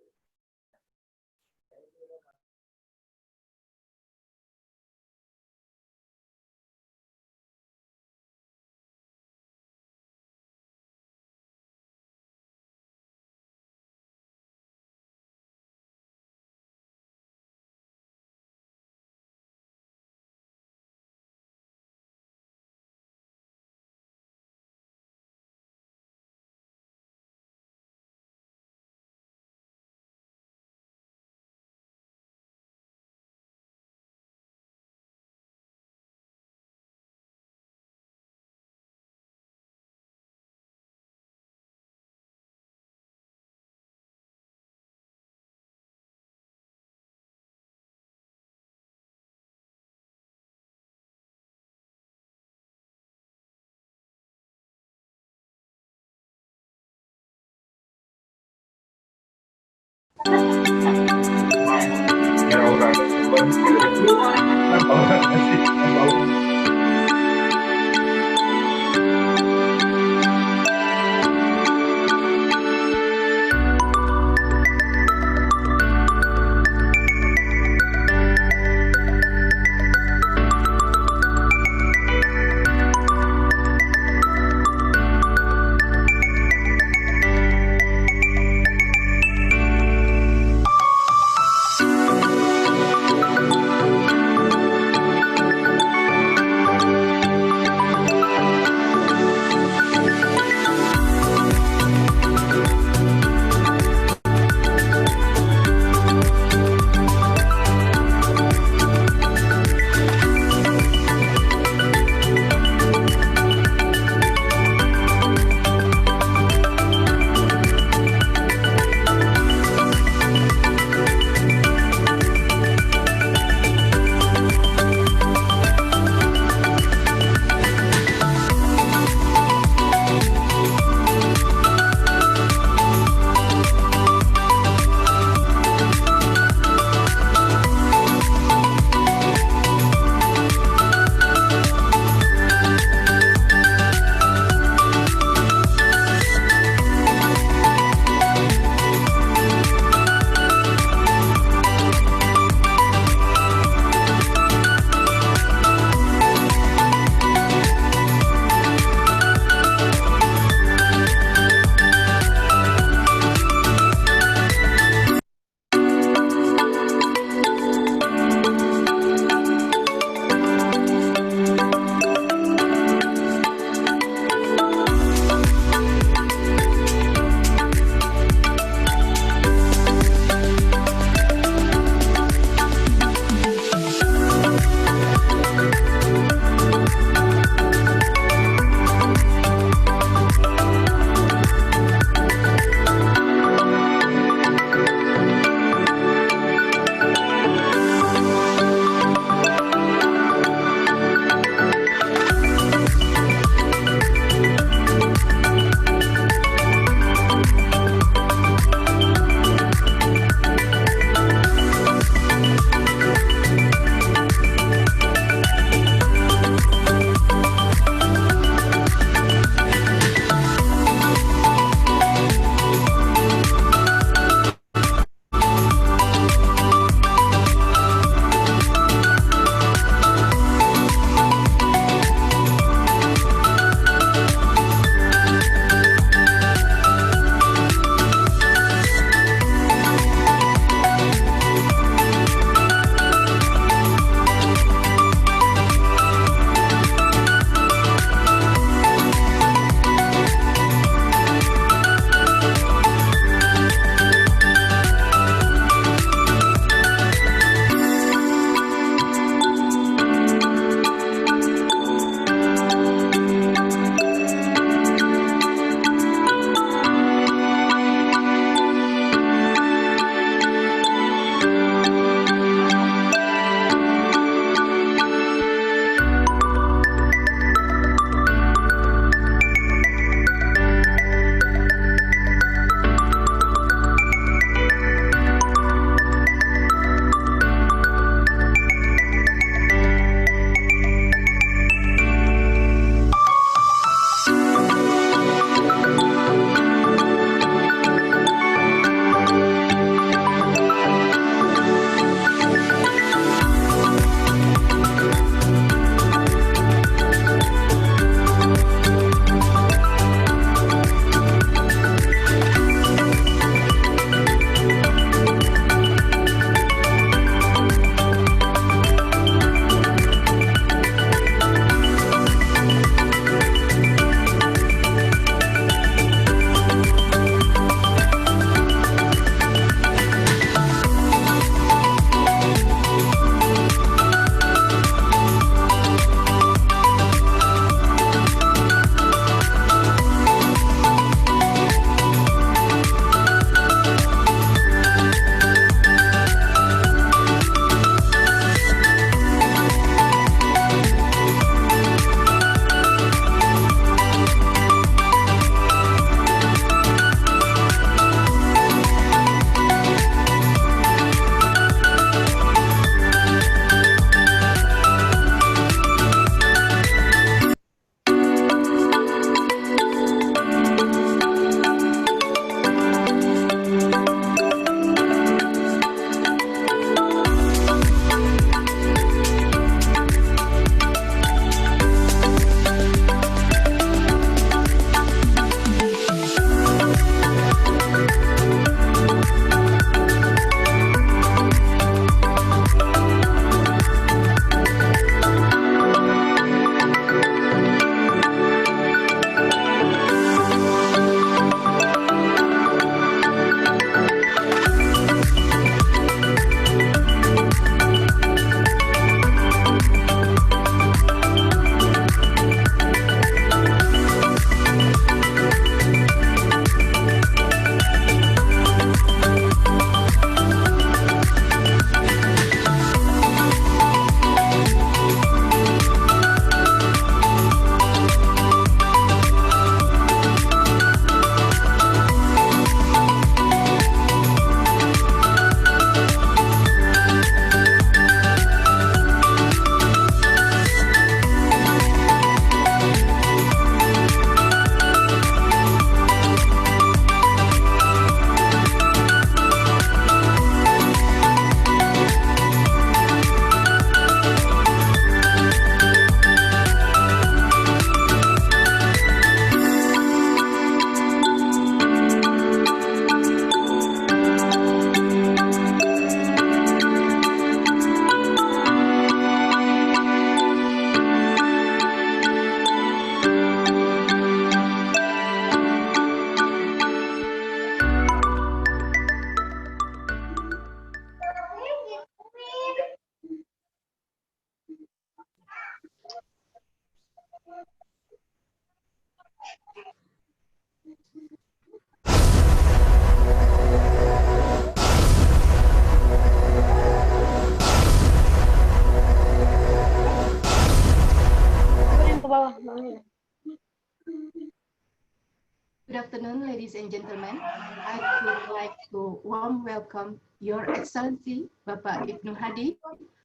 Good afternoon, ladies and gentlemen. I would like to warm welcome Your Excellency Bapak Ibnu Hadi,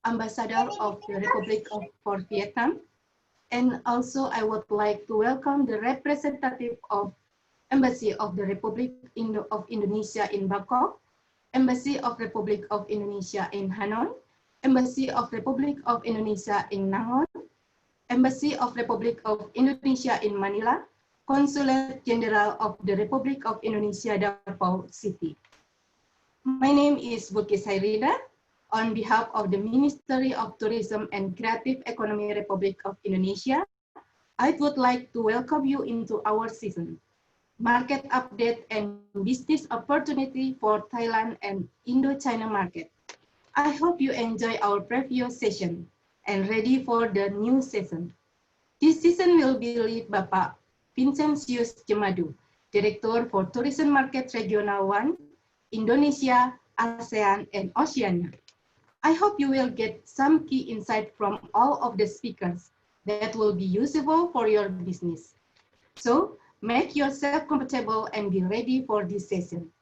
Ambassador of the Republic of Vietnam. And also I would like to welcome the representative of Embassy of the Republic of Indonesia in Bangkok, Embassy of Republic of Indonesia in Hanoi, Embassy of Republic of Indonesia in Yangon, Embassy of Republic of Indonesia in Manila, Consulate General of the Republic of Indonesia, Davao City. My name is Buki Sairida. On behalf of the Ministry of Tourism and Creative Economy Republic of Indonesia, I would like to welcome you into our season. Market update and business opportunity for Thailand and Indochina market. I hope you enjoy our previous session and ready for the new season. This season will be led by Bapak Vincentius Jemadu, Director for Tourism Market Regional 1, Indonesia, ASEAN, and Oceania. I hope you will get some key insight from all of the speakers that will be useful for your business. So, make yourself comfortable and be ready for this session.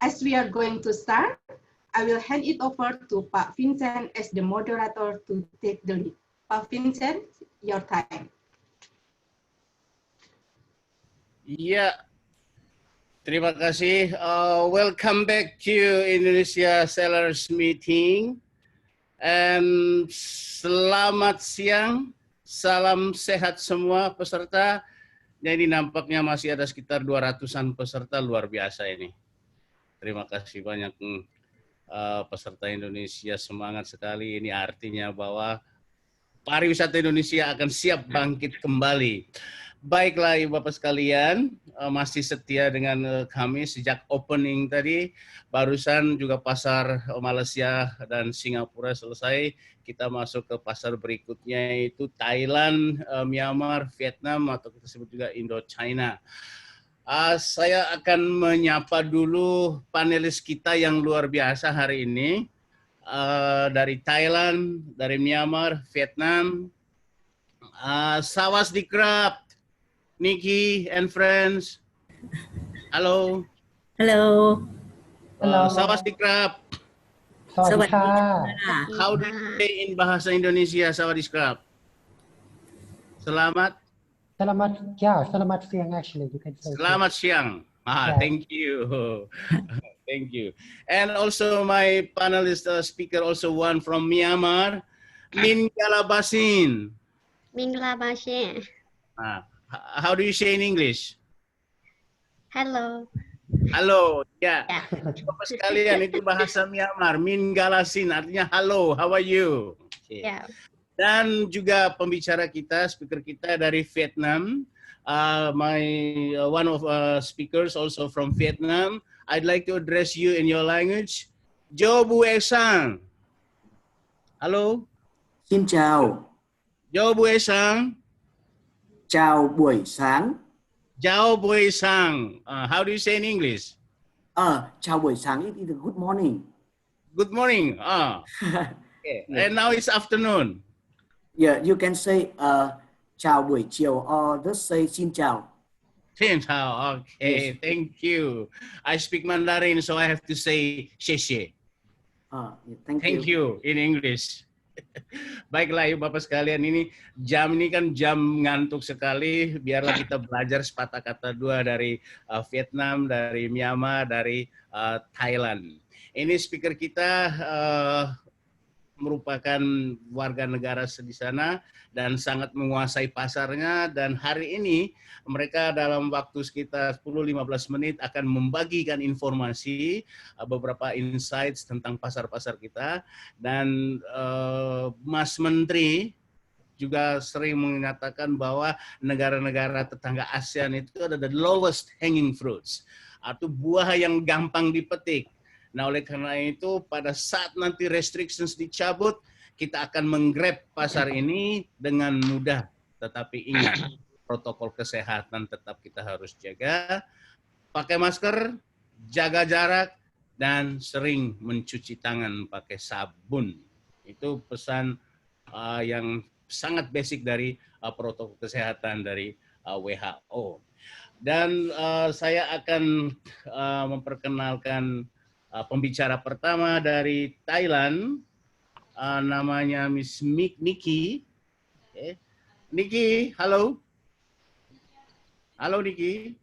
As we are going to start, I will hand it over to Pak Vincent as the moderator to take the lead. Pak Vincent, your time. Ya, terima kasih. Welcome back to Indonesia Sellers Meeting. And selamat siang, salam sehat semua peserta. Jadi nampaknya masih ada sekitar 200-an peserta, luar biasa ini. Terima kasih banyak peserta Indonesia, semangat sekali. Ini artinya bahwa pariwisata Indonesia akan siap bangkit kembali. Baiklah Ibu Bapak sekalian, masih setia dengan kami sejak opening tadi. Barusan juga pasar Malaysia dan Singapura selesai. Kita masuk ke pasar berikutnya yaitu Thailand, Myanmar, Vietnam atau kita sebut juga Indochina. Saya akan menyapa dulu panelis kita yang luar biasa hari ini. Dari Thailand, dari Myanmar, Vietnam. Sawadee-krap. Nikki and friends. Hello. Hello. Hello. Sawadee-krap. Sawadee-krap. How do you say in bahasa Indonesia Sawadee-krap? Selamat. Selamat siang actually. You can say. Selamat siang. Yeah. Thank you. Thank you. And also my panelist speaker, also one from Myanmar, Mingalabasin. Mingalabasin. How do you say in English? Hello. Halo, ya. Bapak sekalian, itu bahasa Myanmar, Mingalasin, artinya halo, how are you? Yeah. Dan juga pembicara kita, speaker kita dari Vietnam, one of speakers also from Vietnam. I'd like to address you in your language. Jo Bue Sang. Hello. Xin chào. Jo Bue Sang. Chào buổi sáng. Chào buổi sáng. How do you say in English? Chào buổi sáng is good morning. Good morning. Okay. And now it's afternoon. Yeah, you can say chào buổi chiều or just say xin chào. Xin chào. Okay, thank you. I speak Mandarin, so I have to say xie xie. Thank you in English. Baiklah Ibu Bapak sekalian, ini kan jam ngantuk sekali. Biarlah kita belajar sepatah kata dua dari Vietnam, dari Myanmar, dari Thailand. Ini speaker kita merupakan warga negara di sana dan sangat menguasai pasarnya, dan hari ini mereka dalam waktu sekitar 10-15 menit akan membagikan informasi, beberapa insights tentang pasar-pasar kita. Dan Mas Menteri juga sering mengatakan bahwa negara-negara tetangga ASEAN itu ada the lowest hanging fruits, atau buah yang gampang dipetik. Nah, oleh karena itu pada saat nanti restrictions dicabut, kita akan menggrab pasar ini dengan mudah. Tetapi ingat, protokol kesehatan tetap kita harus jaga, pakai masker, jaga jarak, dan sering mencuci tangan pakai sabun. Itu pesan yang sangat basic dari protokol kesehatan dari WHO. Dan saya akan memperkenalkan pembicara pertama dari Thailand, namanya Miss Nikki. Okay. Nikki, halo. Halo Nikki.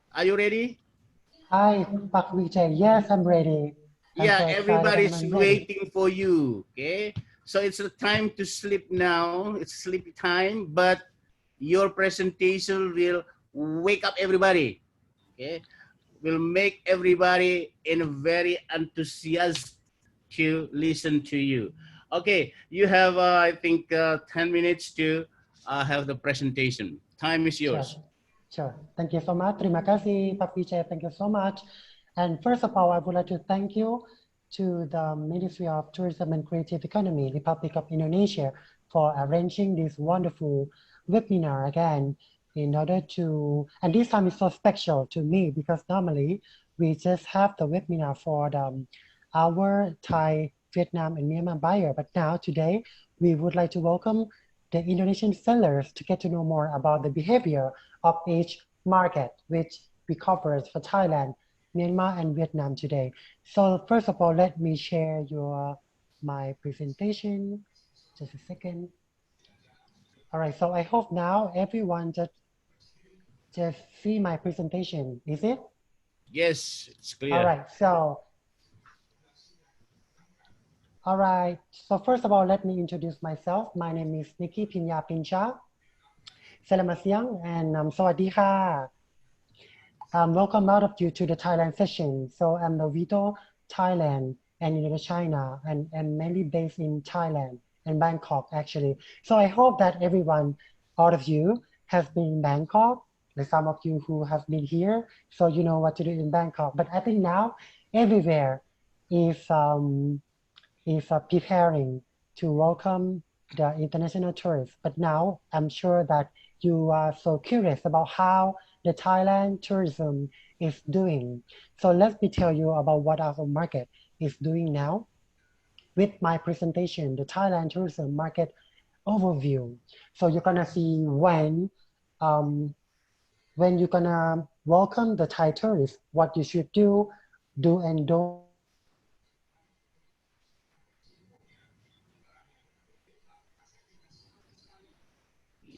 Are you ready? Hi, Pak Vijay. Yes, I'm ready. I'm Yeah, so excited everybody's and I'm ready. waiting for you. Okay, so it's the time to sleep now. It's sleep time, but your presentation will wake up everybody. Okay, will make everybody in a very enthusiastic to listen to you. Okay, you have I think 10 minutes to have the presentation. Time is yours. Sure. Thank you so much. Terima kasih, Pak Vijay. Thank you so much. And first of all, I would like to thank you to the Ministry of Tourism and Creative Economy, Republic of Indonesia, for arranging this wonderful webinar again in order to, and this time is so special to me because normally we just have the webinar for our Thai, Vietnam, and Myanmar buyer. But now today, we would like to welcome the Indonesian sellers to get to know more about the behavior of each market, which we covered for Thailand, Myanmar, and Vietnam today. So first of all, let me share my presentation. Just a second. All right, so I hope now everyone just see my presentation. Is it? Yes, it's clear. All right, so first of all, let me introduce myself. My name is Nikki Pinya Pincha. Selamat siang and Sawadee Kha. Welcome all of you to the Thailand session. So I'm the VITO Thailand and Indochina and mainly based in Thailand and Bangkok actually. So I hope that everyone, all of you has been in Bangkok, like some of you who have been here, so you know what to do in Bangkok. But I think now everywhere is preparing to welcome the international tourists. But now I'm sure that you are so curious about how the Thailand tourism is doing. So let me tell you about what our market is doing now with my presentation, the Thailand tourism market overview. So you're gonna see when you're gonna welcome the Thai tourists, what you should do and don't.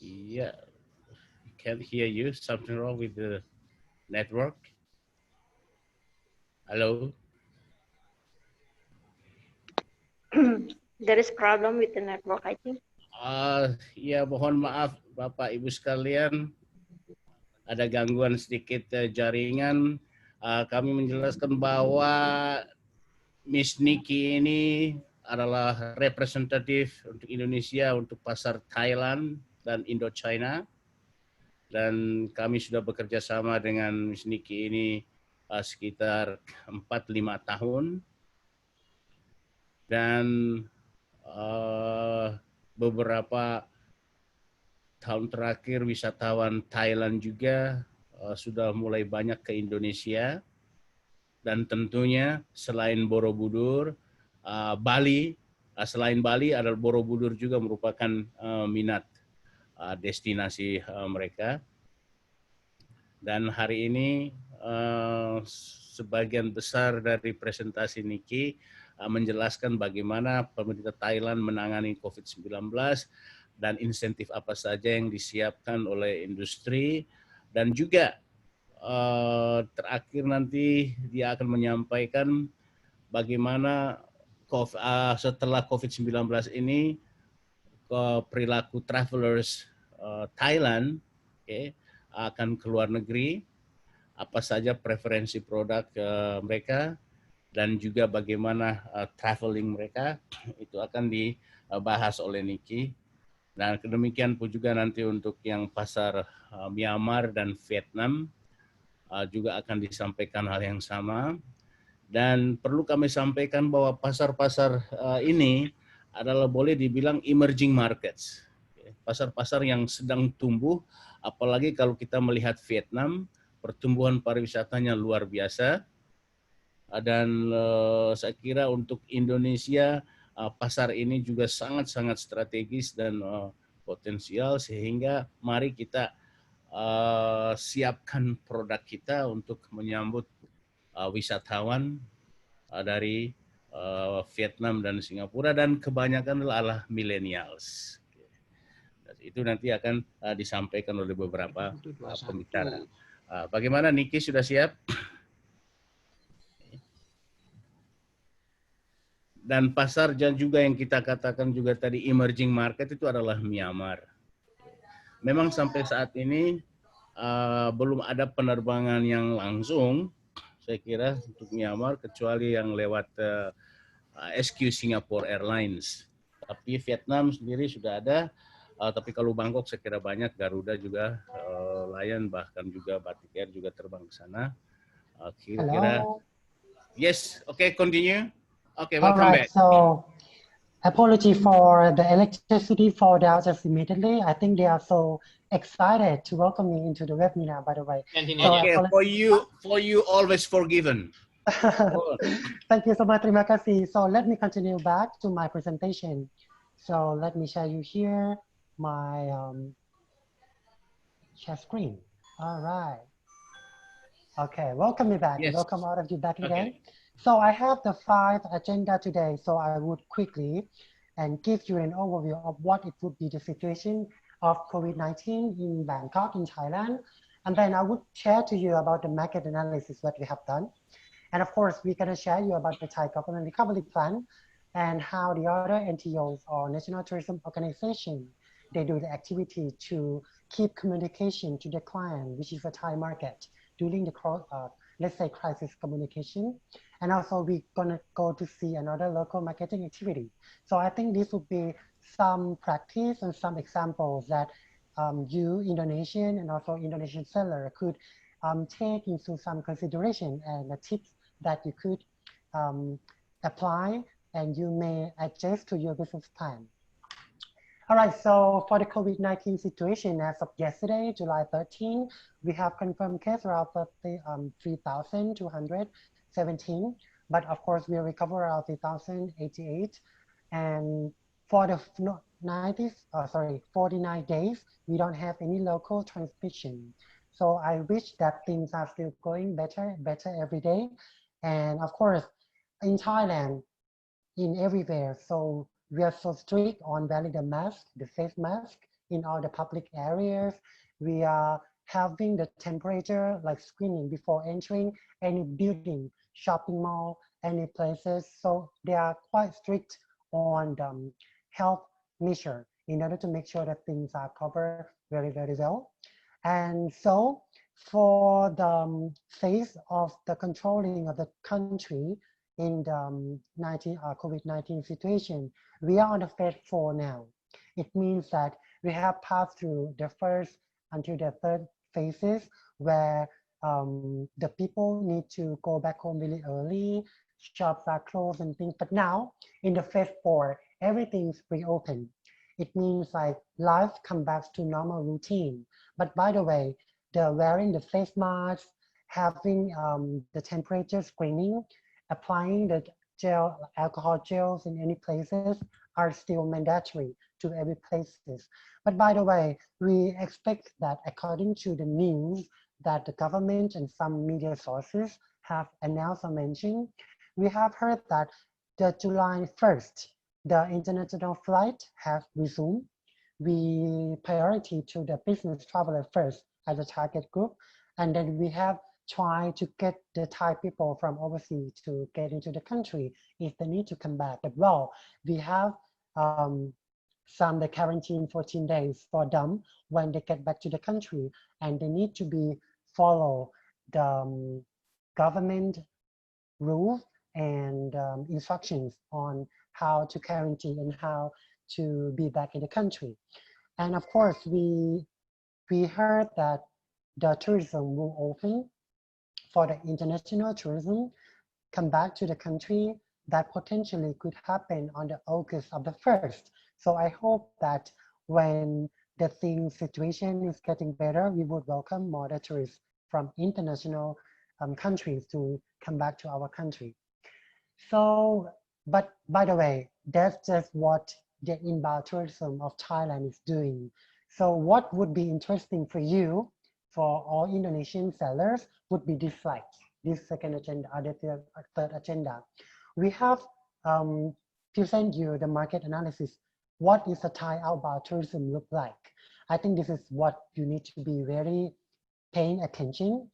Yeah, can't hear you. Something wrong with the network? Hello? There is problem with the network, I think. Ya, mohon maaf Bapak Ibu sekalian, ada gangguan sedikit jaringan. Kami menjelaskan bahwa Miss Nikki ini adalah representatif untuk Indonesia untuk pasar Thailand dan Indochina. Dan kami sudah bekerja sama dengan Miss Nikki ini sekitar 4-5 tahun. Dan beberapa tahun terakhir wisatawan Thailand juga sudah mulai banyak ke Indonesia. Dan tentunya selain Borobudur, Bali, selain Bali adalah Borobudur juga merupakan minat destinasi mereka. Dan hari ini sebagian besar dari presentasi Nikki menjelaskan bagaimana pemerintah Thailand menangani COVID-19 dan insentif apa saja yang disiapkan oleh industri, dan juga terakhir nanti dia akan menyampaikan bagaimana setelah COVID-19 ini perilaku travelers Thailand akan keluar negeri, apa saja preferensi produk mereka, dan juga bagaimana traveling mereka, itu akan dibahas oleh Nikki. Dan demikian pun juga nanti untuk yang pasar Myanmar dan Vietnam juga akan disampaikan hal yang sama. Dan perlu kami sampaikan bahwa pasar-pasar ini adalah boleh dibilang emerging markets. Pasar-pasar yang sedang tumbuh, apalagi kalau kita melihat Vietnam, pertumbuhan pariwisatanya luar biasa. Dan saya kira untuk Indonesia pasar ini juga sangat-sangat strategis dan potensial, sehingga mari kita siapkan produk kita untuk menyambut wisatawan dari Vietnam dan Singapura, dan kebanyakan adalah millennials. Itu nanti akan disampaikan oleh beberapa pembicara. Bagaimana Niki, sudah siap? Dan pasar juga yang kita katakan juga tadi emerging market itu adalah Myanmar. Memang sampai saat ini belum ada penerbangan yang langsung, saya kira, untuk Myanmar kecuali yang lewat SQ Singapore Airlines. Tapi Vietnam sendiri sudah ada, tapi kalau Bangkok saya kira banyak, Garuda juga, Lion, bahkan juga Batik Air juga terbang ke sana. Kira-kira. Yes, okay, continue. Okay, welcome back. So apology for the electricity fall down just immediately. I think they are so excited to welcome me into the webinar, by the way. Okay, for you always forgiven. Thank you so much, terima kasih. So let me continue back to my presentation. So let me share you here my share screen. All right. Okay, welcome me back. Yes. Welcome all of you back again. So I have the 5 agenda today. So I would quickly and give you an overview of what it would be the situation of COVID-19 in Bangkok, in Thailand. And then I would share to you about the market analysis that we have done. And of course, we're going to share you about the Thai government recovery plan and how the other NTOs or National Tourism Organization, they do the activity to keep communication to the client, which is the Thai market, during the, let's say, crisis communication. And also we're gonna go to see another local marketing activity. So I think this would be some practice and some examples that you, Indonesian and also Indonesian seller, could take into some consideration, and the tips that you could apply and you may adjust to your business plan. All right, so for the COVID-19 situation, as of yesterday, July 13, we have confirmed case around 3,217, but of course we recover around 3,088. And for the 49 days, we don't have any local transmission. So I wish that things are still going better every day. And of course, in Thailand, in everywhere, so we are so strict on wearing the mask, the face mask in all the public areas. We are having the temperature like screening before entering any building, shopping mall, any places. So they are quite strict on the health measure in order to make sure that things are covered very, very well. And so for the phase of the controlling of the country in the COVID-19 situation, we are on the phase 4 now. It means that we have passed through the first until the third phases where the people need to go back home really early, shops are closed and things. But now in the phase 4, everything's reopened. It means like life comes back to normal routine. But by the way, the wearing the face masks, having the temperature screening, applying the alcohol gels in any places are still mandatory to every places. But by the way, we expect that according to the news that the government and some media sources have announced or mentioned, we have heard that the July 1st, the international flight have resumed. We priority to the business traveler first as a target group, and then we have tried to get the Thai people from overseas to get into the country if they need to come back. But well, we have some the quarantine 14 days for them when they get back to the country, and they need to be follow the government rules and instructions on how to quarantine and how to be back in the country. And of course, we heard that the tourism will open for the international tourism come back to the country. That potentially could happen on the August of the 1st. So I hope that when the situation is getting better, we would welcome more tourists from international countries to come back to our country. So, but by the way, that's just what the inbound tourism of Thailand is doing. So what would be interesting for you for all Indonesian sellers would be this slide, this second agenda, or the third agenda. We have present you the market analysis. What is a Thai outbound tourism look like? I think this is what you need to be very paying attention.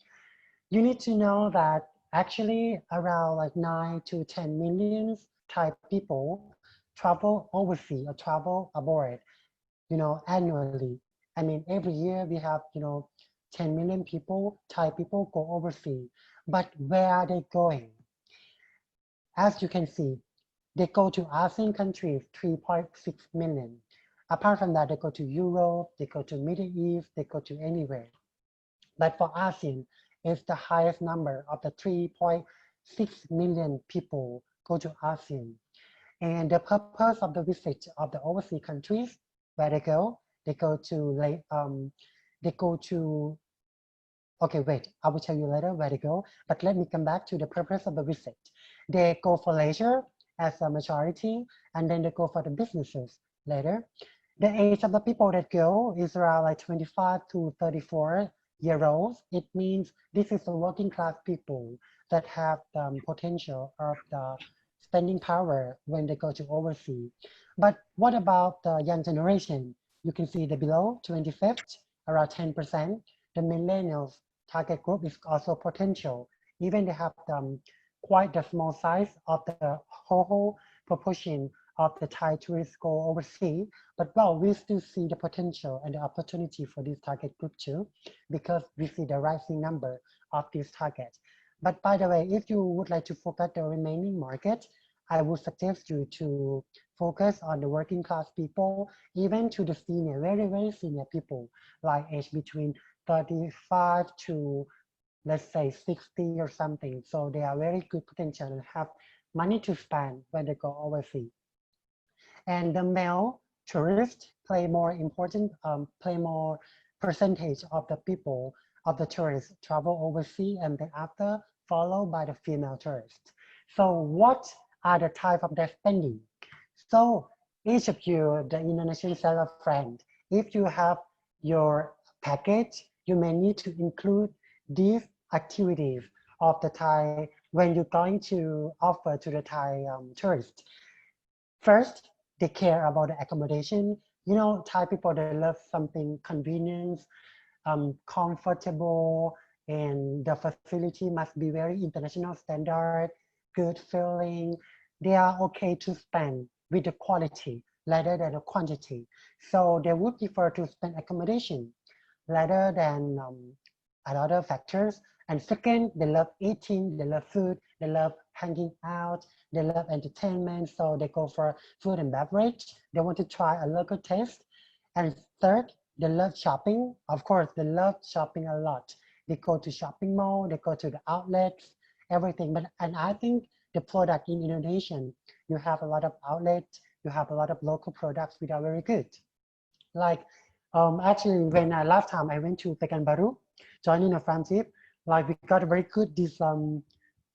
You need to know that actually around like 9 to 10 million Thai people travel overseas or travel abroad, annually. I mean, every year we have, 10 million people, Thai people go overseas. But where are they going? As you can see, they go to ASEAN countries, 3.6 million. Apart from that, they go to Europe, they go to Middle East, they go to anywhere. But for ASEAN, it's the highest number of the 3.6 million people go to ASEAN. And the purpose of the visit of the overseas countries, where they go to, okay, wait, I will tell you later where they go, but let me come back to the purpose of the visit. They go for leisure as a majority, and then they go for the businesses later. The age of the people that go is around like 25 to 34-year-olds. It means this is the working class people that have the potential of the spending power when they go to overseas. But what about the young generation? You can see the below 25th, around 10%. The millennials target group is also potential. Even they have quite the small size of the whole proportion of the Thai tourists go overseas, but well, we still see the potential and the opportunity for this target group too, because we see the rising number of these targets. But by the way, if you would like to focus the remaining market, I would suggest you to focus on the working class people, even to the senior, very, very senior people, like age between 35 to, let's say, 60 or something. So they are very good potential and have money to spend when they go overseas. And the male tourists play more percentage of the people, of the tourists travel overseas, and then after followed by the female tourists. So what are the type of their spending? So each of you, the Indonesian seller friend, if you have your package, you may need to include these activities of the Thai when you're going to offer to the Thai tourists. First, they care about the accommodation. Thai people, they love something convenience, comfortable, and the facility must be very international standard, good feeling. They are okay to spend with the quality rather than the quantity. So they would prefer to spend accommodation rather than other factors. And second, they love eating, they love food, they love hanging out, they love entertainment, so they go for food and beverage. They want to try a local taste. And third, they love shopping. Of course, they love shopping a lot. They go to shopping mall, they go to the outlets, everything. And I think the product in Indonesia, you have a lot of outlets, you have a lot of local products which are very good. Like actually, when last time I went to Pekanbaru, joining a friendship, like we got a very good this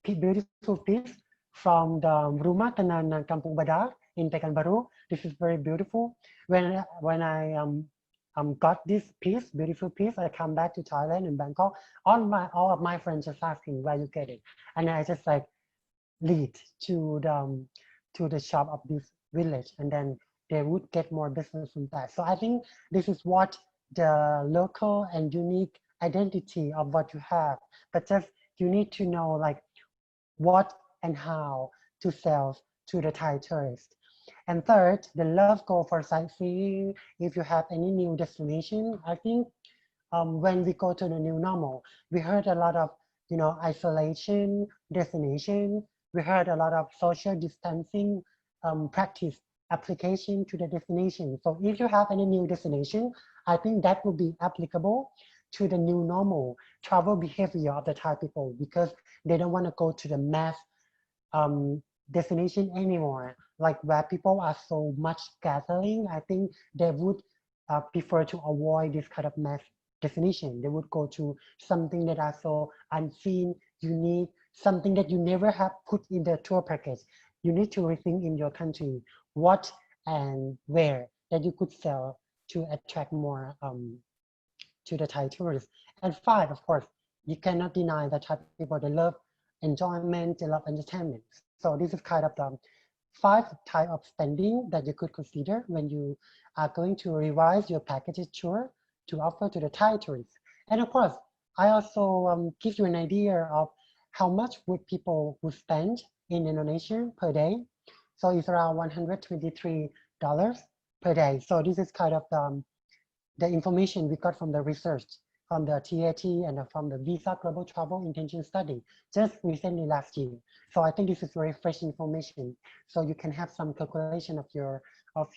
beautiful piece from the Rumah Tenan Kampung Badar in Pekanbaru. This is very beautiful. When I got this piece, beautiful piece, I come back to Thailand and Bangkok. All of my friends just asking where you get it, and I just like lead to the shop of this village, and then they would get more business from that. So I think this is what the local and unique identity of what you have, but just you need to know like what and how to sell to the Thai tourist. And third, the love go for sightseeing. If you have any new destination, I think when we go to the new normal, we heard a lot of isolation destination. We heard a lot of social distancing practice application to the destination. So if you have any new destination, I think that will be applicable to the new normal travel behavior of the Thai people, because they don't want to go to the mass destination anymore, like where people are so much gathering. I think they would prefer to avoid this kind of mass destination. They would go to something that are so unseen, unique, something that you never have put in the tour package. You need to rethink in your country what and where that you could sell to attract more to the Thai tourists. And 5, of course, you cannot deny that Thai people, they love enjoyment, they love entertainment. So this is kind of the 5 type of spending that you could consider when you are going to revise your package tour to offer to the Thai tourists. And of course, I also give you an idea of how much would people would spend in Indonesia per day. So it's around $123 per day. So this is kind of the information we got from the research from the TAT and from the Visa Global Travel Intention Study just recently last year. So I think this is very fresh information. So you can have some calculation of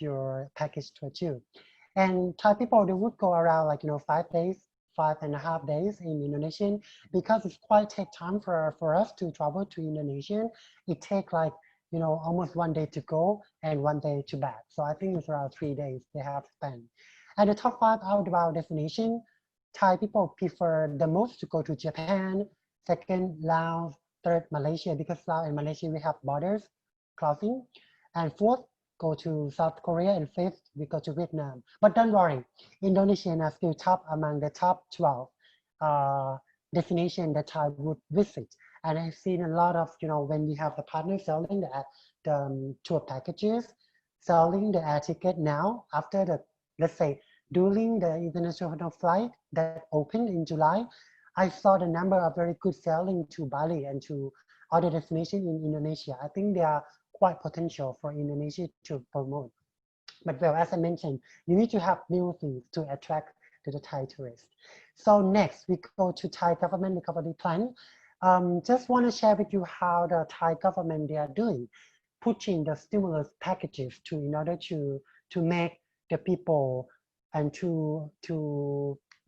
your package tour too. And Thai people, they would go around like, 5 days, 5.5 days in Indonesia because it's quite take time for us to travel to Indonesia. It take like, almost 1 day to go and 1 day to back. So I think it's around 3 days they have spent. And the top 5 outbound destination, Thai people prefer the most to go to Japan, second, Laos, third, Malaysia, because Laos and Malaysia, we have borders crossing. And fourth, go to South Korea, and fifth, we go to Vietnam. But don't worry, Indonesians are still top among the top 12 destinations that Thai would visit. And I've seen a lot of, when we have the partners selling the tour packages, selling the air ticket now after the, let's say, during the international flight that opened in July, I saw the number of very good selling to Bali and to other destinations in Indonesia. I think they are quite potential for Indonesia to promote. But well, as I mentioned, you need to have new things to attract to the Thai tourists. So next, we go to Thai government recovery plan. Just want to share with you how the Thai government, they are doing, pushing the stimulus packages in order to make the people and to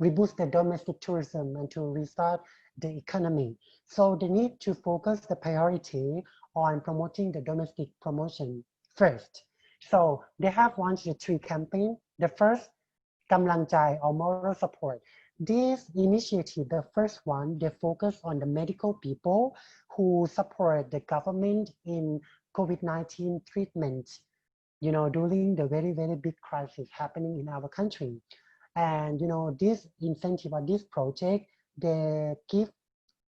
reboost the domestic tourism and to restart the economy. So they need to focus the priority on promoting the domestic promotion first. So they have launched the 3 campaigns. The first, กำลังใจ or moral support. This initiative, the first one, they focus on the medical people who support the government in COVID-19 treatment, during the very, very big crisis happening in our country. And, this incentive or this project, they give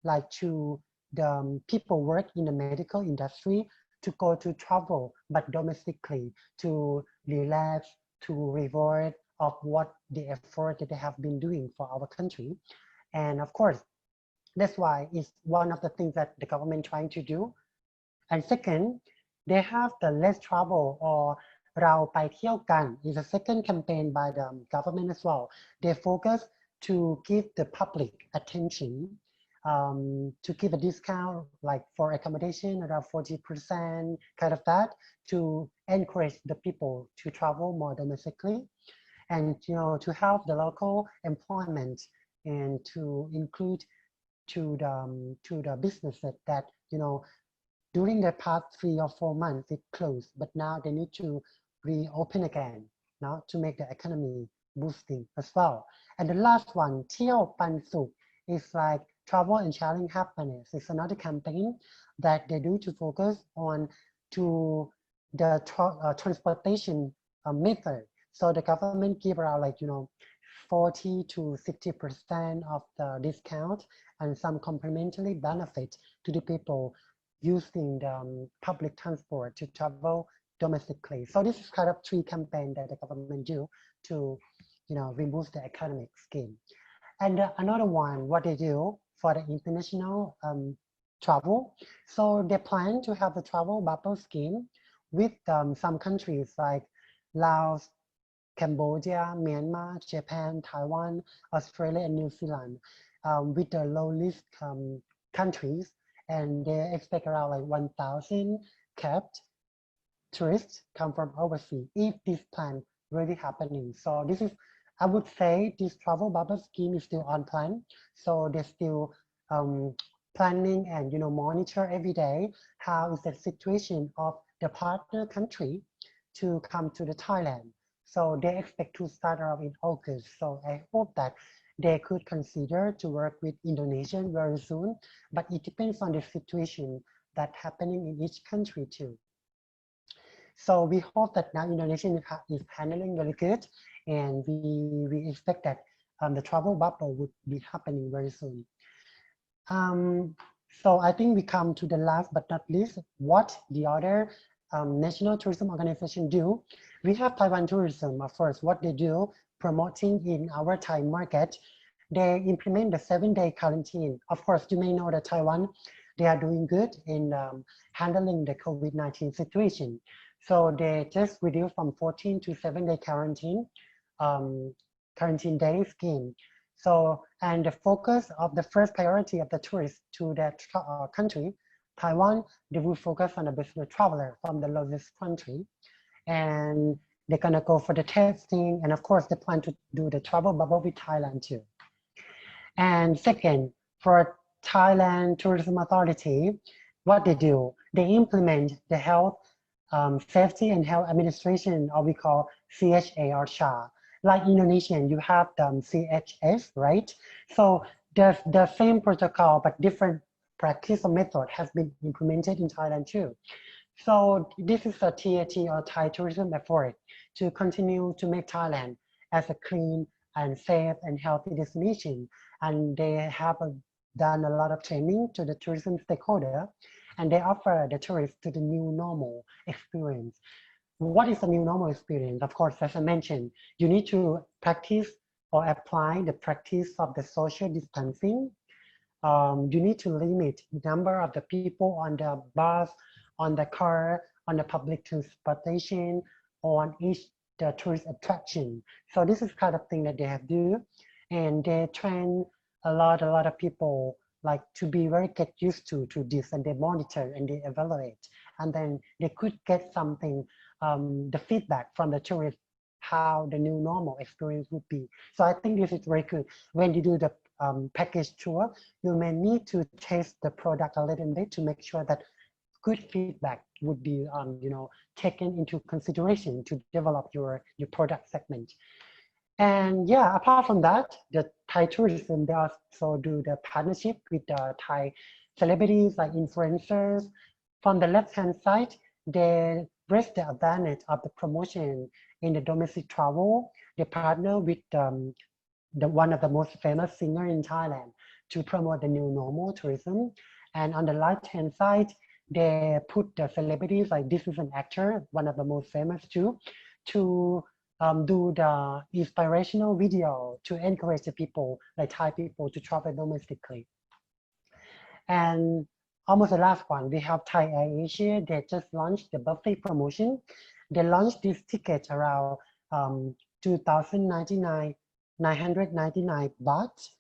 like to the people work in the medical industry to go to travel, but domestically, to relax, to reward of what the effort that they have been doing for our country. And of course, that's why it's one of the things that the government trying to do. And second, they have the less travel or เราไปเที่ยวกัน is a second campaign by the government as well. They focus to give the public attention, to give a discount like for accommodation around 40%, kind of that, to encourage the people to travel more domestically, and to help the local employment and to include to the businesses that during the past 3 or 4 months it closed, but now they need to reopen again now to make the economy boosting as well. And the last one, เที่ยวปันสุข is like travel and sharing happiness. It's another campaign that they do to focus on to the transportation method. So the government give around like 40 to 60% of the discount and some complementary benefit to the people using the public transport to travel domestically. So this is kind of 3 campaigns that the government do to remove the economic scheme. And another one, what they do for the international travel. So they plan to have the travel bubble scheme with some countries like Laos, Cambodia, Myanmar, Japan, Taiwan, Australia, and New Zealand, with the low risk countries. And they expect around like 1,000 capped tourists come from overseas if this plan really happening. So this is, I would say, this travel bubble scheme is still on plan. So they're still planning and monitor every day how is the situation of the partner country to come to the Thailand. So they expect to start around in August. So I hope that they could consider to work with Indonesia very soon, but it depends on the situation that's happening in each country too. So we hope that now Indonesia is handling very good, and we expect that the travel bubble would be happening very soon. So I think we come to the last but not least, what the other national tourism organization do. We have Taiwan Tourism, of course, what they do, promoting in our Thai market. They implement the 7-day quarantine. Of course, you may know that Taiwan, they are doing good in handling the COVID-19 situation. So they just reduce from 14 to 7-day quarantine day scheme. So, and the focus of the first priority of the tourists to that country, Taiwan, they will focus on the business traveler from the lowest country. And they're gonna go for the testing. And of course, they plan to do the travel bubble with Thailand too. And second, for Thailand Tourism Authority, what they do, they implement the health, safety and health administration, or we call CHA or SHA. Like Indonesian, you have the CHS, right? So the same protocol, but different practice or method has been implemented in Thailand too. So this is a TAT or Thai tourism effort to continue to make Thailand as a clean and safe and healthy destination. And they have done a lot of training to the tourism stakeholder, and they offer the tourists to the new normal experience. What is the new normal experience? Of course, as I mentioned, you need to practice or apply the practice of the social distancing. You need to limit the number of the people on the bus, on the car, on the public transportation, on each the tourist attraction. So this is kind of thing that they have do, and they train a lot of people like to be very get used to this, and they monitor and they evaluate, and then they could get something, the feedback from the tourists, how the new normal experience would be. So I think this is very good. When you do the package tour, you may need to test the product a little bit to make sure that good feedback would be taken into consideration to develop your product segment. And yeah, apart from that, the Thai tourism, they also do the partnership with the Thai celebrities like influencers. From the left-hand side, they raise the advantage of the promotion in the domestic travel. They partner with one of the most famous singer in Thailand to promote the new normal tourism. And on the right-hand side, they put the celebrities, like this is an actor, one of the most famous too, to do the inspirational video to encourage the people, like Thai people, to travel domestically. And almost the last one, we have Thai Air Asia. They just launched the buffet promotion. They launched this ticket around 999 baht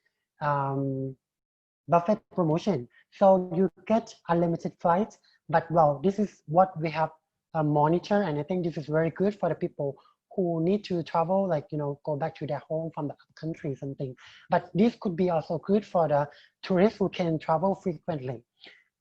buffet promotion. So you get unlimited flights, but well, this is what we have monitor, and I think this is very good for the people who need to travel, like, go back to their home from the country, something. But this could be also good for the tourists who can travel frequently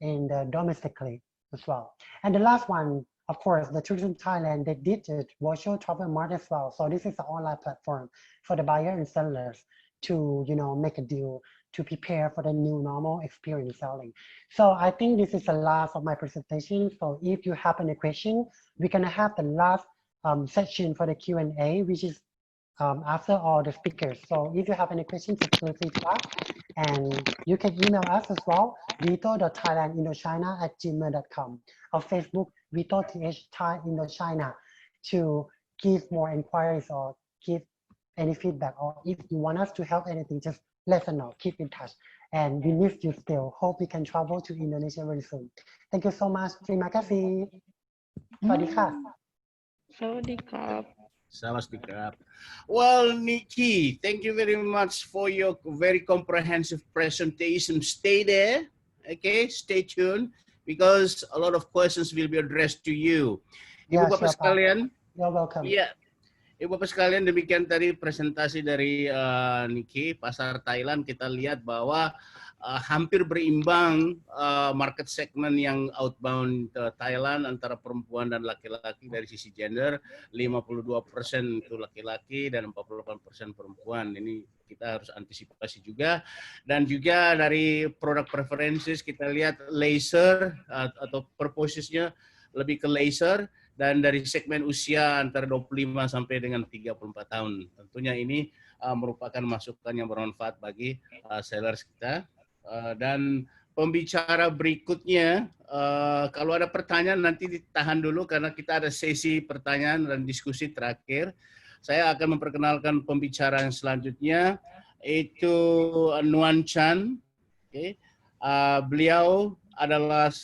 and domestically as well. And the last one, of course, the Tourism Thailand, they did a virtual travel mart as well. So this is an online platform for the buyer and sellers to, make a deal to prepare for the new normal experience selling. So I think this is the last of my presentation. So if you have any question, we're gonna have the last section for the Q&A, which is after all the speakers. So if you have any questions, feel free to ask, and you can email us as well, VITO.thailandindochina@gmail.com, or Facebook, VITO Thai Indochina, to give more inquiries or give any feedback, or if you want us to help anything, just let us know, keep in touch. And we miss you still. Hope we can travel to Indonesia very soon. Thank you so much. Terima kasih. สวัสดีค่ะ สวัสดีครับ Sawadee. Well, Nikki, thank you very much for your very comprehensive presentation. Stay there, okay? Stay tuned, because a lot of questions will be addressed to you. Ibu Bapak sekalian, you're welcome. Yeah. Ibu Bapak sekalian, demikian tadi presentasi dari Nikki. Pasar Thailand kita lihat bahwa hampir berimbang market segment yang outbound Thailand antara perempuan dan laki-laki dari sisi gender. 52% itu laki-laki dan 48% perempuan. Ini kita harus antisipasi juga. Dan juga dari produk preferences kita lihat laser atau purpose-nya lebih ke laser. Dan dari segmen usia antara 25 sampai dengan 34 tahun. Tentunya ini merupakan masukan yang bermanfaat bagi sellers kita. Dan pembicara berikutnya, kalau ada pertanyaan nanti ditahan dulu karena kita ada sesi pertanyaan dan diskusi terakhir. Saya akan memperkenalkan pembicara yang selanjutnya, itu Nuan Chan. Okay. Beliau adalah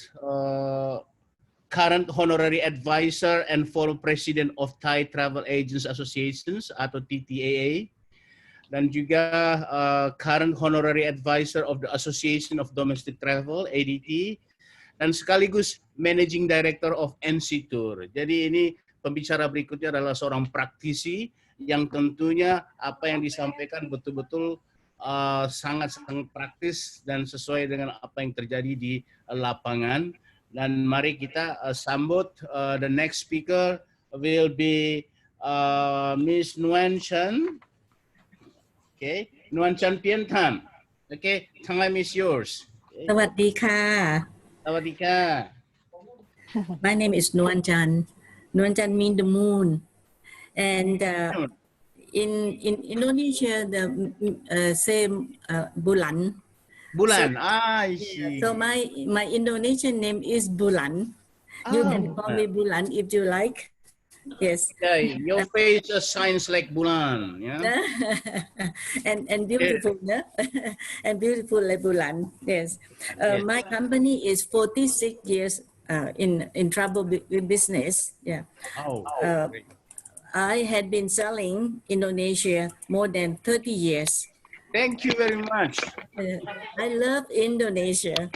current honorary advisor and former president of Thai Travel Agents Associations atau TTAA, dan juga current honorary advisor of the Association of Domestic Travel ADT, dan sekaligus managing director of NC Tour. Jadi ini pembicara berikutnya adalah seorang praktisi yang tentunya apa yang disampaikan betul-betul sangat-sangat praktis dan sesuai dengan apa yang terjadi di lapangan. Dan mari kita sambut the next speaker will be Miss Nuan Chan. Okay, Nuan Chan Pian Tan. Okay, time is yours. Okay. สวัสดีค่ะ Sawadika. My name is Nuan Chan. Nuan Chan means the moon. And in Indonesia, the same bulan. Bulan. So, I see. So my Indonesian name is Bulan. You can call me Bulan if you like. Yes. Okay, your face shines like bulan. Yeah. and beautiful, yeah? And beautiful like Bulan. Yes. My company is 46 years in travel business. Yeah. Oh. I had been selling Indonesia more than 30 years. Thank you very much. I love Indonesia,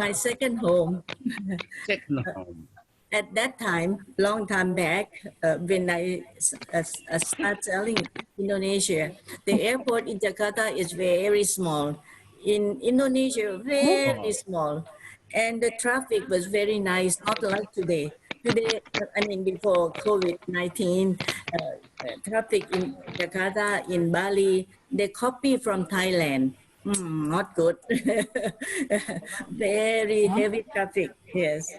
my second home. Second home. At that time, long time back, when I started selling Indonesia, the airport in Jakarta is very small. In Indonesia, very small. And the traffic was very nice, not like today. Today, I mean, before COVID-19, traffic in Jakarta, in Bali, they copy from Thailand. Not good. Very heavy traffic, yes.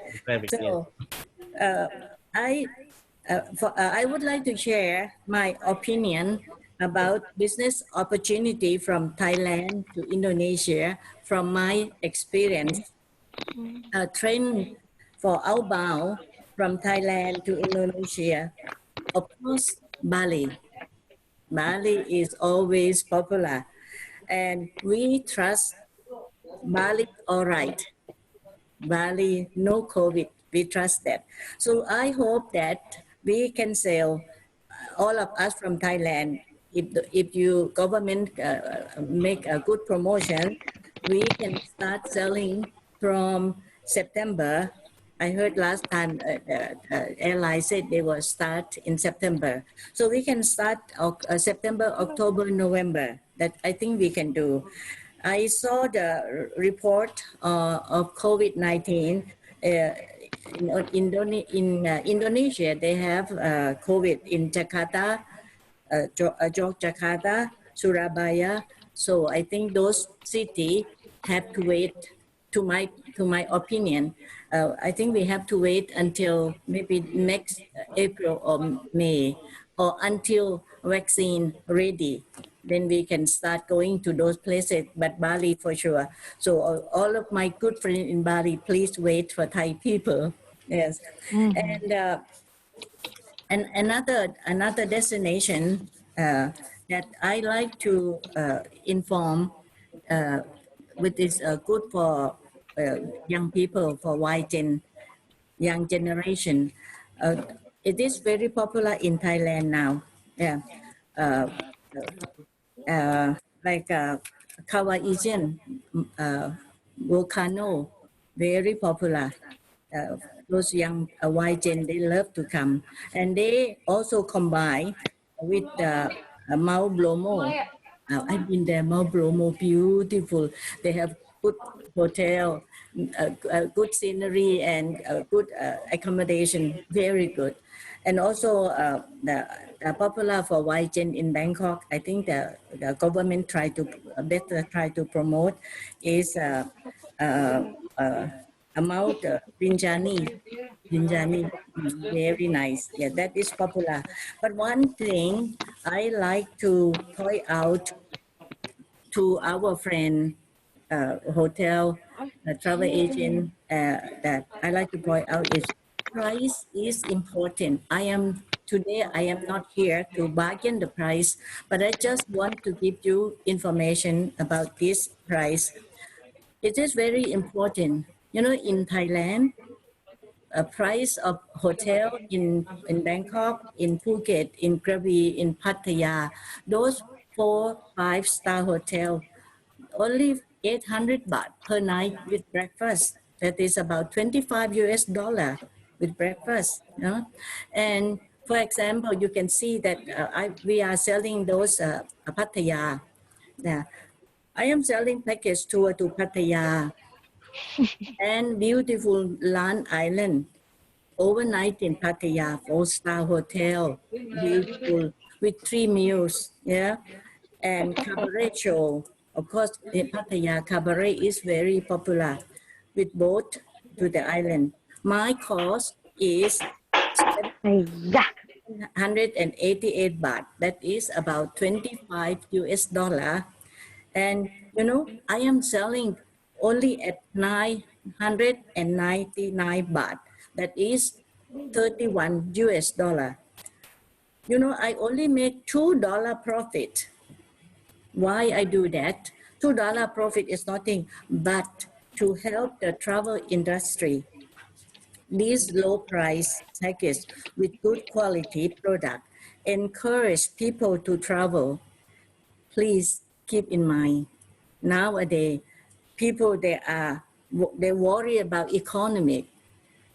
So, I would like to share my opinion about business opportunity from Thailand to Indonesia from my experience. A trend for outbound from Thailand to Indonesia, of course, Bali. Bali is always popular, and we trust Bali all right. Bali, no COVID, we trust that. So I hope that we can sell, all of us from Thailand, if you government make a good promotion, we can start selling from September. I heard last time airline said they will start in September. So we can start September, October, November. That I think we can do. I saw the report of COVID-19. In Indonesia, they have COVID in Jakarta, Yogyakarta, Surabaya. So I think those cities have to wait. To my opinion, I think we have to wait until maybe next April or May, or until vaccine ready. Then we can start going to those places, but Bali for sure. So all of my good friends in Bali, please wait for Thai people. Yes, and another destination that I like to inform, which is good for young people, for young generation. It is very popular in Thailand now. Yeah, like Kawaiian volcano, very popular. Those young YGen, they love to come, and they also combine with Mount Bromo. I've been there, Mount Bromo, beautiful. They have good hotel, good scenery, and good accommodation, very good. And also the popular for YGen in Bangkok, I think the government try to promote is amount Rinjani, very nice. Yeah, that is popular. But one thing I like to point out to our friend, hotel, travel agent, that I like to point out is price is important. Today I am not here to bargain the price, but I just want to give you information about this price. It is very important. You know, in Thailand, a price of hotel in Bangkok, in Phuket, in Krabi, in Pattaya, those 4-5-star hotel, only 800 baht per night with breakfast. That is about $25 with breakfast. You know? And for example, you can see that we are selling those Pattaya. Yeah. I am selling package tour to Pattaya and beautiful Lan Island. Overnight in Pattaya, 4-star hotel, beautiful, with 3 meals, yeah, and cabaret show. Of course, in Pattaya, cabaret is very popular with boat to the island. My cost is 188 baht. That is about $25. And you know, I am selling only at 999 baht. That is $31. You know, I only make $2 profit. Why I do that? $2 profit is nothing but to help the travel industry. These low price package with good quality product encourage people to travel. Please keep in mind, nowadays, people, they worry about economic.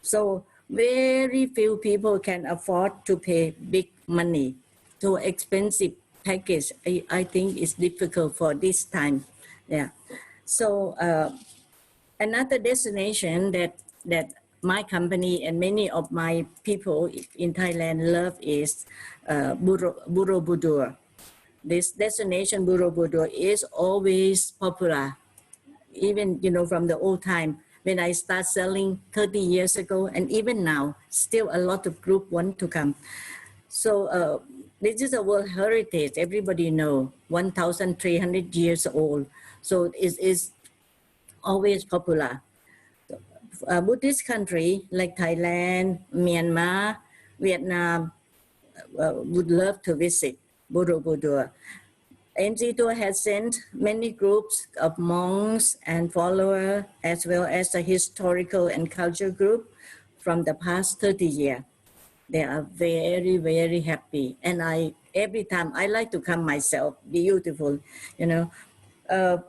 So very few people can afford to pay big money. So expensive package, I think is difficult for this time. Yeah. So another destination that my company and many of my people in Thailand love is Borobudur. This destination Borobudur is always popular, even you know from the old time when I start selling 30 years ago, and even now still a lot of group want to come. So this is a World Heritage, everybody know, 1,300 years old. So it is always popular. Buddhist country like Thailand, Myanmar, Vietnam would love to visit Borobudur. NGO has sent many groups of monks and followers, as well as a historical and cultural group from the past 30 years. They are very, very happy. And every time I like to come myself, beautiful, you know. The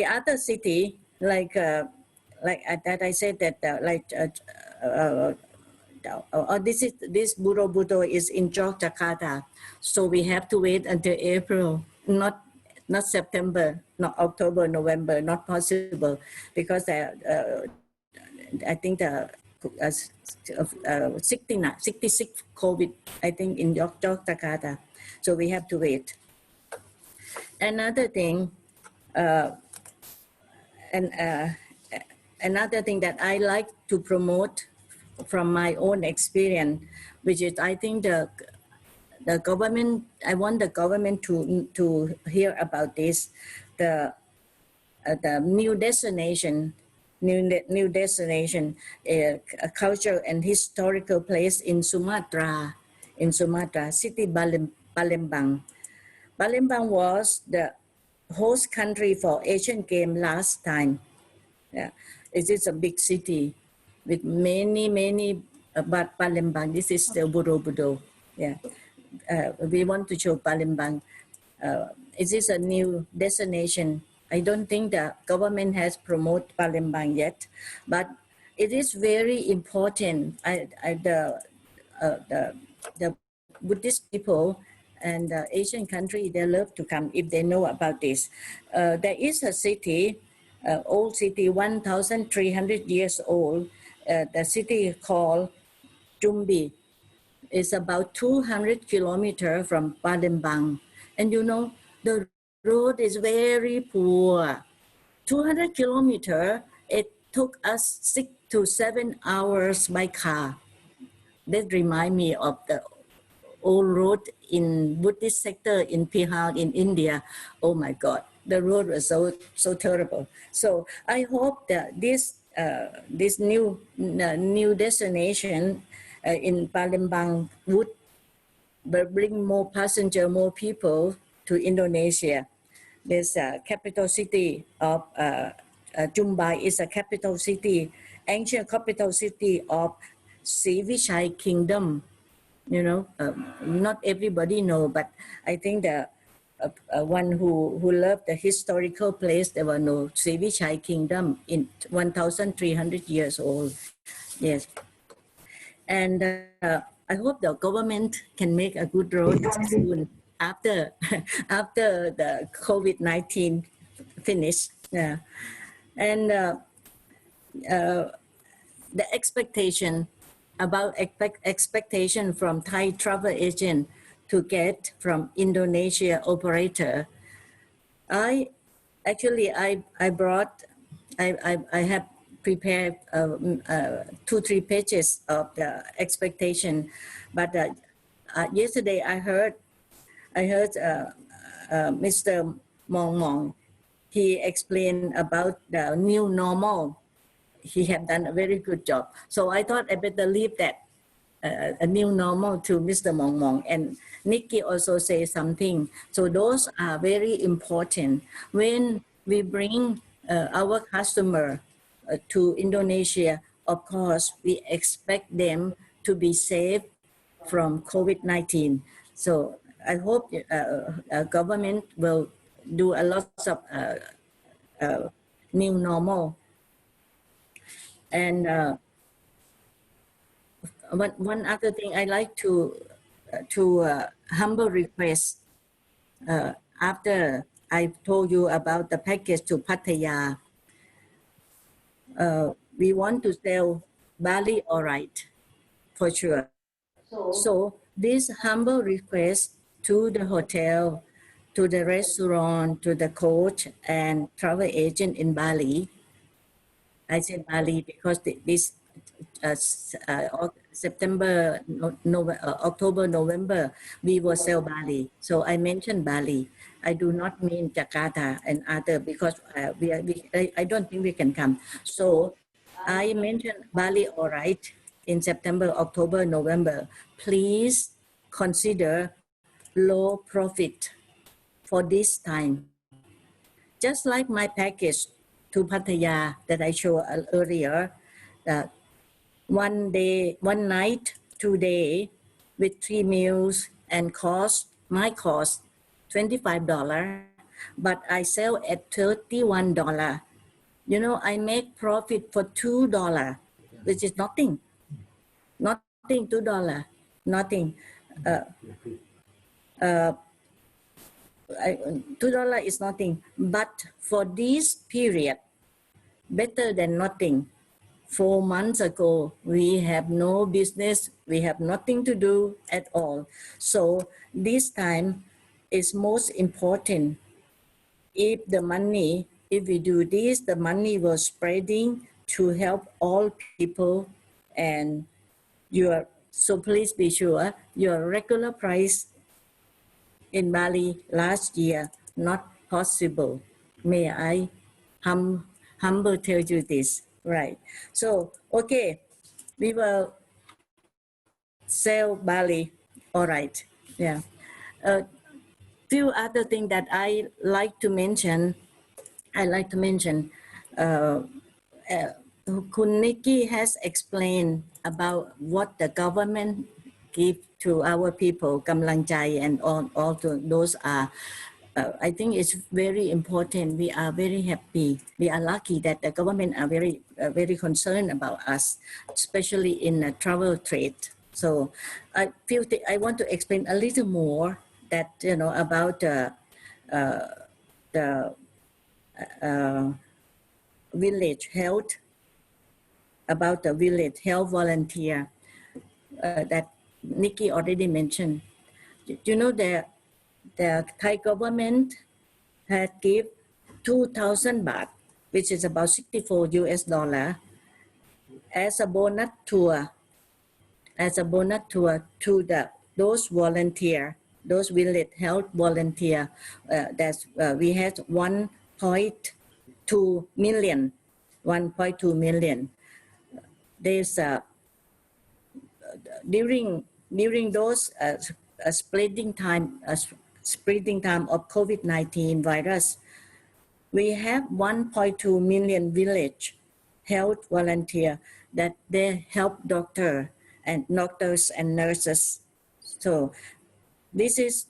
other city, like that I said that this Borobudur is in Jakarta, so we have to wait until April, not September, not October, November, not possible, because I think the 66 COVID, I think in Jakarta, so we have to wait. Another thing, another thing that I like to promote from my own experience, which is I think the government, I want the government to hear about this, the new destination, a cultural and historical place in Sumatra, city Palembang. Palembang was the host country for Asian Games last time. Yeah, it is a big city with many, but Palembang, this is the Borobudur. Yeah, we want to show Palembang. It is a new destination. I don't think the government has promoted Palembang yet, but it is very important. The Buddhist people and the Asian country, they love to come if they know about this. There is a city, old city, 1,300 years old. The city called Jumbi. It's about 200 kilometers from Palembang. And you know, the road is very poor. 200 kilometers, took us 6 to 7 hours by car. That remind me of the old road in Buddhist sector in Bihar in India. Oh my God, the road was so terrible. So I hope that this new destination in Palembang would bring more passenger, more people to Indonesia. There's a capital city of Jumbai is a capital city, ancient capital city of Srivichai Kingdom. You know, not everybody know, but I think the one who loved the historical place, there were no Srivichai Kingdom in 1,300 years old. Yes. And I hope the government can make a good road soon after the COVID-19 finish. Yeah. And the expectation about expectation from Thai travel agent to get from Indonesia operator. I have prepared 2-3 pages of the expectation, but yesterday I heard Mr. Mong. He explained about the new normal. He had done a very good job. So I thought I better leave that a new normal to Mr. Mong. And Nikki also say something. So those are very important. When we bring our customer to Indonesia, of course, we expect them to be safe from COVID-19. So I hope government will do a lot of new normal. And one other thing I like to humble request after I told you about the package to Pattaya. We want to sell Bali all right, for sure. So this humble request to the hotel, to the restaurant, to the coach and travel agent in Bali. I said Bali because this September, October, November, we will sell Bali. So I mentioned Bali. I do not mean Jakarta and other because I don't think we can come. So I mentioned Bali all right in September, October, November. Please consider low profit for this time. Just like my package to Pattaya that I showed earlier, one day, one night, 2 days with 3 meals and my cost $25, but I sell at $31. You know, I make profit for $2, which is nothing. Nothing, $2, nothing. $2 is nothing, but for this period, better than nothing. 4 months ago, we have no business, we have nothing to do at all. So this time is most important. If we do this, the money was spreading to help all people, and so please be sure your regular price in Bali last year, not possible. May I humble tell you this, right? So, okay, we will sell Bali, all right, yeah. Few other things that I like to mention. Kun Nikki has explained about what the government give to our people, กำลังใจ and all those are, I think it's very important. We are very happy. We are lucky that the government are very concerned about us, especially in the travel trade. So I want to explain a little more that, you know, about the village health, about the village health volunteer that Nikki already mentioned. You know, the Thai government had give 2,000 baht which is about 64 US dollar, as a bonus tour, to those volunteer, those village health volunteer. We had 1.2 million. 1.2 million. There's during those spreading time of COVID-19 virus, we have 1.2 million village health volunteer that they help doctors and nurses. So this is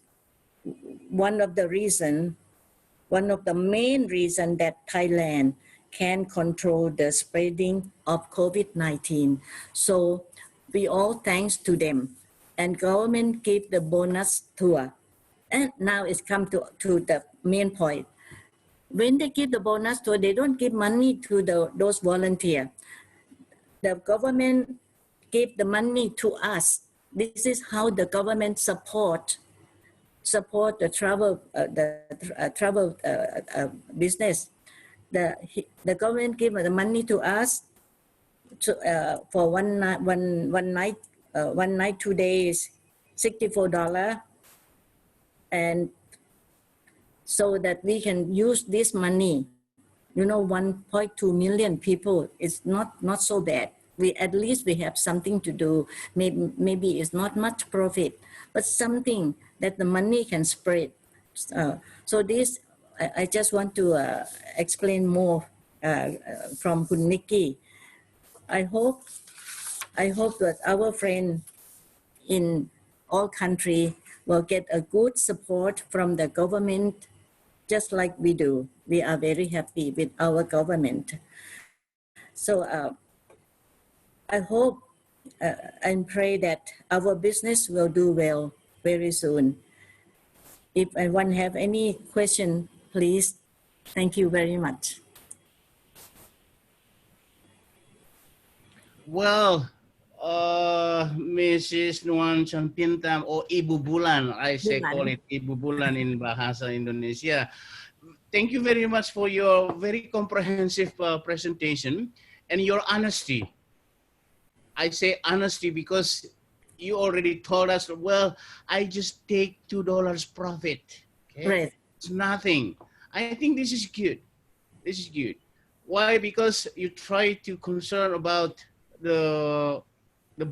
one of the main reason that Thailand can control the spreading of COVID-19. So we all thanks to them, and government give the bonus tour. And now it's come to the main point. When they give the bonus tour, they don't give money to those volunteers. The government give the money to us. This is how the government support the travel business. The government give the money to us for one night, 2 days, $64, and so that we can use this money. 1.2 million people. It's not so bad. At least we have something to do. Maybe it's not much profit, but something that the money can spread. So this, I just want to explain more from Kun Nikki. I hope that our friend in all country will get a good support from the government, just like we do. We are very happy with our government. So I hope and pray that our business will do well very soon. If anyone have any question, please. Thank you very much. Well, Mrs. Nuan Champintam, or Ibu Bulan, I say call it Ibu Bulan in Bahasa Indonesia. Thank you very much for your very comprehensive presentation and your honesty. I say honesty because you already told us, well, I just take $2 profit. Okay? Right. It's nothing. I think this is good. This is good. Why? Because you try to concern about the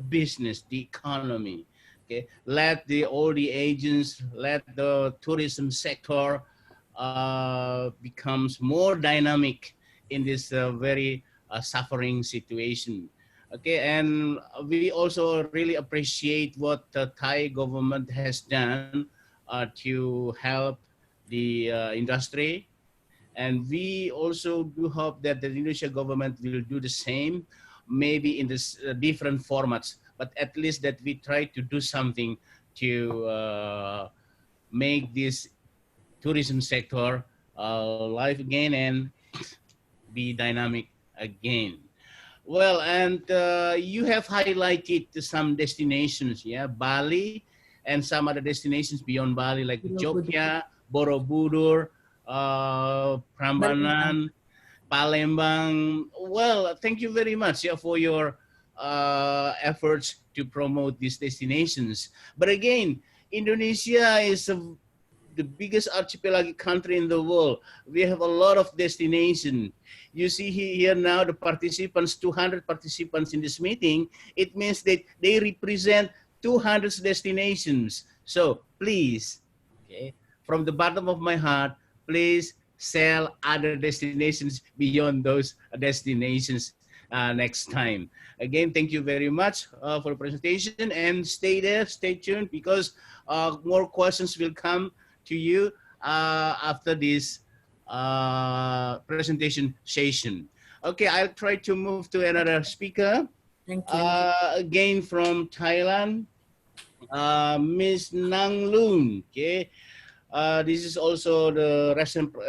business, the economy. Okay, let all the agents, let the tourism sector becomes more dynamic in this very suffering situation. Okay, and we also really appreciate what the Thai government has done to help the industry. And we also do hope that the Indonesian government will do the same, maybe in this different formats, but at least that we try to do something to make this tourism sector live again and be dynamic again. Well, and you have highlighted some destinations, yeah, Bali and some other destinations beyond Bali, like Jogja, Borobudur, Prambanan, Palembang. Well, thank you very much, yeah, for your efforts to promote these destinations. But again, Indonesia is the biggest archipelagic country in the world. We have a lot of destinations. You see here now the participants, 200 participants in this meeting. It means that they represent 200 destinations. So please, okay, from the bottom of my heart, please sell other destinations beyond those destinations next time. Again, thank you very much for the presentation, and stay there, stay tuned, because more questions will come to you after this presentation session. Okay, I'll try to move to another speaker. Thank you. Again from Thailand, Ms. Nang Loon. Okay, this is also the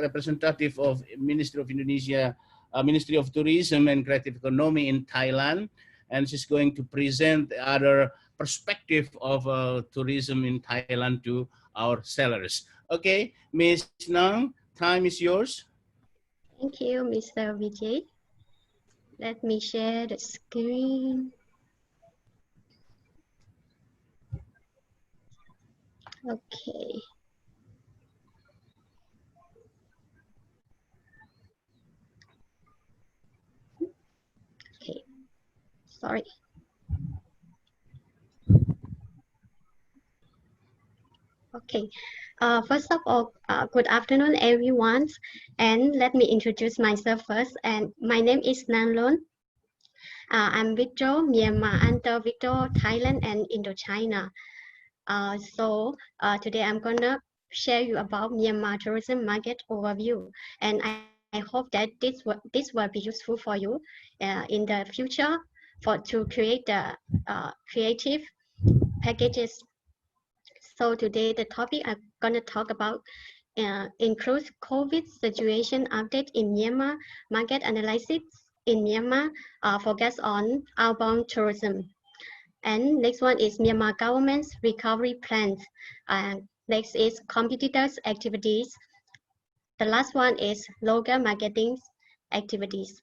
representative of Ministry of Indonesia, Ministry of Tourism and Creative Economy in Thailand, and she's going to present the other perspective of tourism in Thailand to our sellers. Okay, Ms. Nang, time is yours. Thank you, Mr. Vijay. Let me share the screen. Okay. Okay, sorry. Okay, first of all, good afternoon, everyone. And let me introduce myself first. And my name is Nandon. I'm VITO, Myanmar under VITO Thailand and Indochina. Today I'm gonna share you about Myanmar tourism market overview, and I hope that this will be useful for you in the future to create the creative packages. So today the topic I'm gonna talk about includes COVID situation update in Myanmar, market analysis in Myanmar, focus on outbound tourism. And next one is Myanmar government's recovery plans. Next is competitors' activities. The last one is local marketing activities.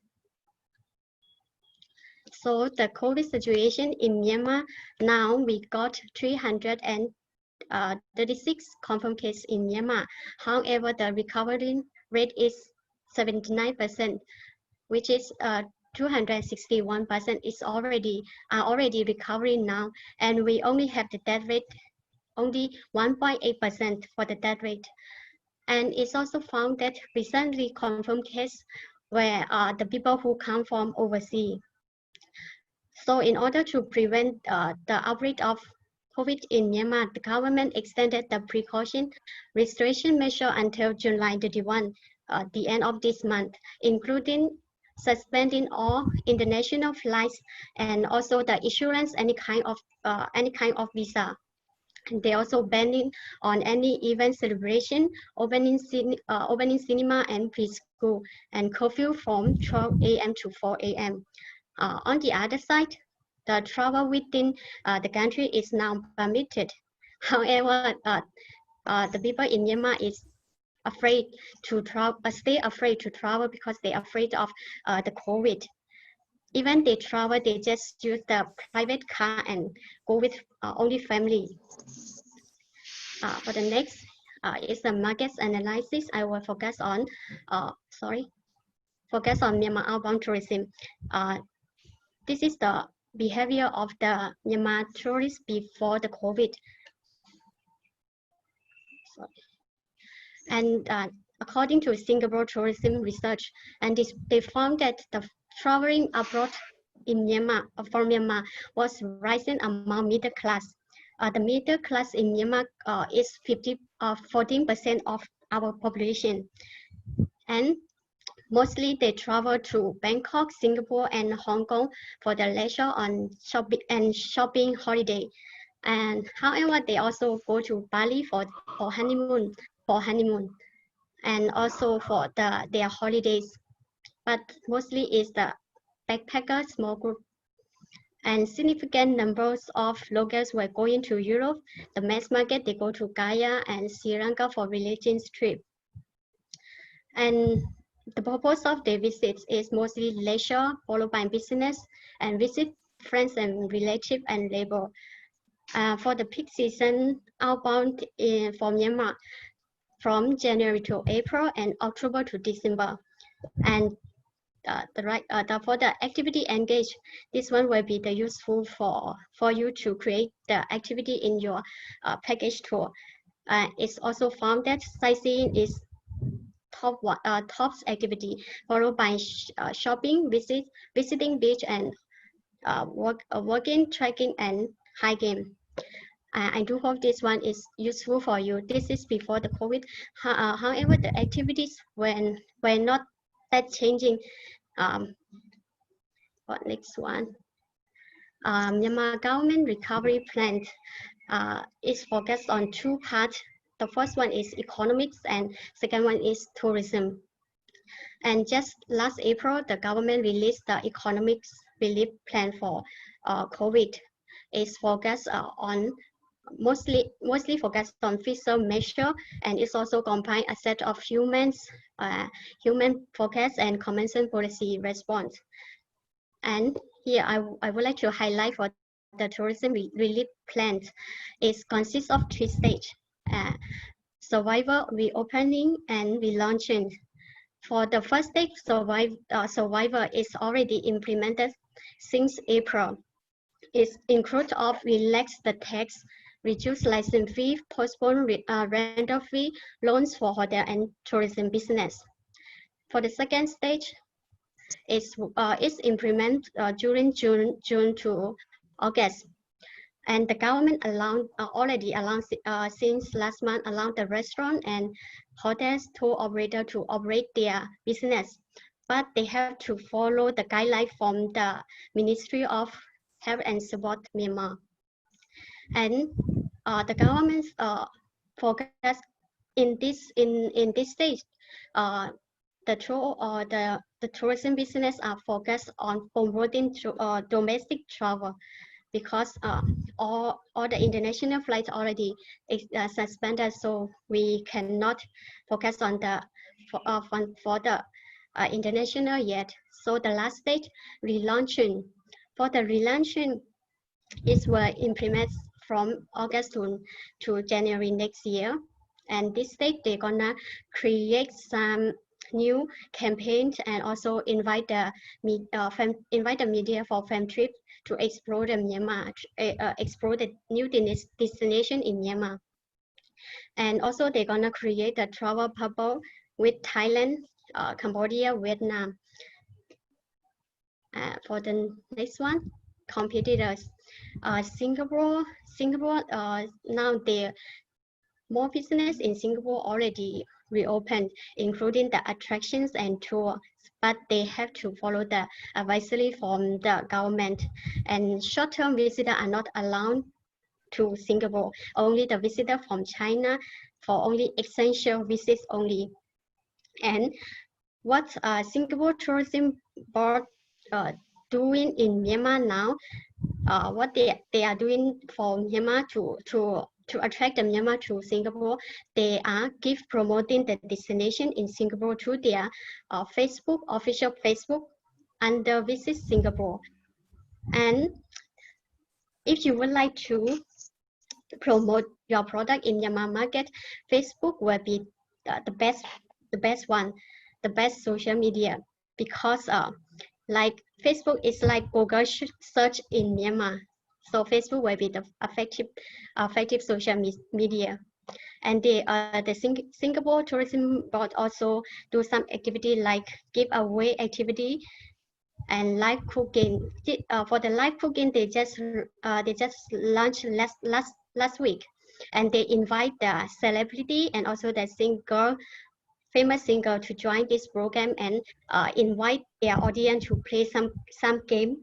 So the COVID situation in Myanmar, now we got 336 confirmed cases in Myanmar. However, the recovery rate is 79%, which is 261% is already recovering now, and we only have the death rate only 1.8% for the death rate. And it's also found that recently confirmed cases were the people who come from overseas. So in order to prevent the outbreak of COVID in Myanmar, the government extended the precaution restriction measure until July 31, the end of this month, including suspending all international flights and also the issuance any kind of visa. And they also banning on any event celebration, opening cinema and preschool, and curfew from 12 a.m. to 4 a.m. On the other side, the travel within the country is now permitted. However, the people in Myanmar is afraid to travel, stay afraid to travel because they're afraid of the COVID. Even they travel, they just use the private car and go with only family. For the next is the market analysis. I will focus on Myanmar outbound tourism. This is the behavior of the Myanmar tourists before the COVID. And according to Singapore tourism research, and they found that the traveling abroad in Myanmar from Myanmar was rising among middle class. The middle class in Myanmar is 14% of our population, and mostly they travel to Bangkok, Singapore, and Hong Kong for the leisure on shopping holiday. And however, they also go to Bali for honeymoon, and also for their holidays. But mostly is the backpacker small group. And significant numbers of locals were going to Europe. The mass market, they go to Gaia and Sri Lanka for religious trip. And the purpose of their visits is mostly leisure, followed by business, and visit friends and relatives and labor. For the peak season, outbound from Myanmar, from January to April and October to December. And for the activity engaged, this one will be the useful for you to create the activity in your package tour. It's also found that sightseeing is top activity, followed by shopping, visiting beach, and walking, trekking, and hiking. I do hope this one is useful for you. This is before the COVID. However, the activities were not that changing. Next one. Myanmar government recovery plan is focused on two parts. The first one is economics and second one is tourism. And just last April, the government released the economics relief plan for COVID. It's focused on mostly focused on fiscal measure, and it's also combine a set of human focus and convention policy response. And here I would like to highlight for the tourism relief plan. It consists of 3 stages: survival, reopening, and relaunching. For the first stage, survival is already implemented since April. It includes of relax the tax, reduce license fee, postpone rental fee, loans for hotel and tourism business. For the second stage, it's implemented during June to August, and the government already announced since last month allowed the restaurant and hotels tour operator to operate their business, but they have to follow the guideline from the Ministry of Health and Support Myanmar. And the government focus in this stage, the tourism business are focused on promoting domestic travel, because all the international flights already suspended, so we cannot focus on the for the international yet. So the last stage, relaunching. For the relaunching, it will implement from August to January next year, and this stage they're gonna create some new campaigns and also invite the media for fan trip to explore the Myanmar, explore the new destination in Myanmar. And also they're gonna create a travel bubble with Thailand, Cambodia, Vietnam. For the next one, competitors, Singapore now more business in Singapore already reopened, including the attractions and tours, but they have to follow the advisory from the government. And short-term visitors are not allowed to Singapore. Only the visitor from China for only essential visits only. And what Singapore Tourism Board doing in Myanmar now, what they are doing for Myanmar to attract the Myanmar to Singapore, they are promoting the destination in Singapore through their Facebook, official Facebook under Visit Singapore. And if you would like to promote your product in Myanmar market, Facebook will be the best one, the best social media, because like Facebook is like Google search in Myanmar. So Facebook will be the effective social media. And the Singapore Tourism Board also do some activity like giveaway activity and live cooking. For the live cooking, they just launched last week, and they invite the celebrity and also the famous singer to join this program and invite their audience to play some game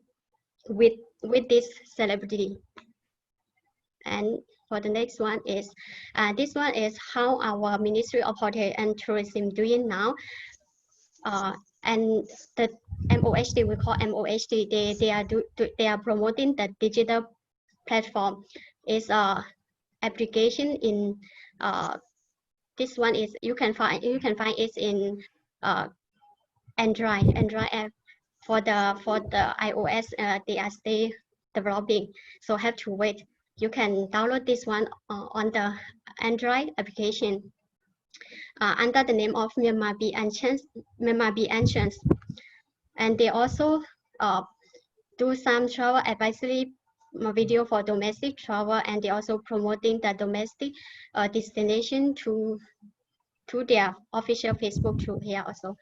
with this celebrity. And for the next one is this one is how our Ministry of Hotel and Tourism doing now. And the MOHD, we call MOHD, they are promoting the digital platform. Is application in this one is you can find it in Android app. For the iOS, they are still developing, so have to wait. You can download this one on the Android application under the name of Myanmar Be Enchants. And they also do some travel advisory video for domestic travel, and they also promoting the domestic destination to their official Facebook too here also.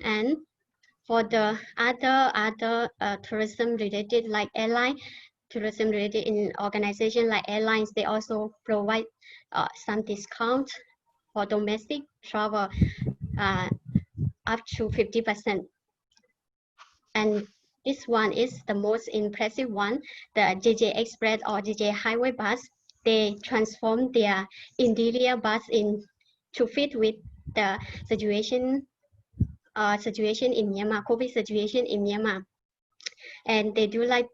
And for the other tourism related like airline, tourism related in organization like airlines, they also provide some discount for domestic travel up to 50%. And this one is the most impressive one, the JJ Express or JJ Highway bus. They transform their interior bus to fit with the situation in Myanmar, COVID situation in Myanmar. And they do like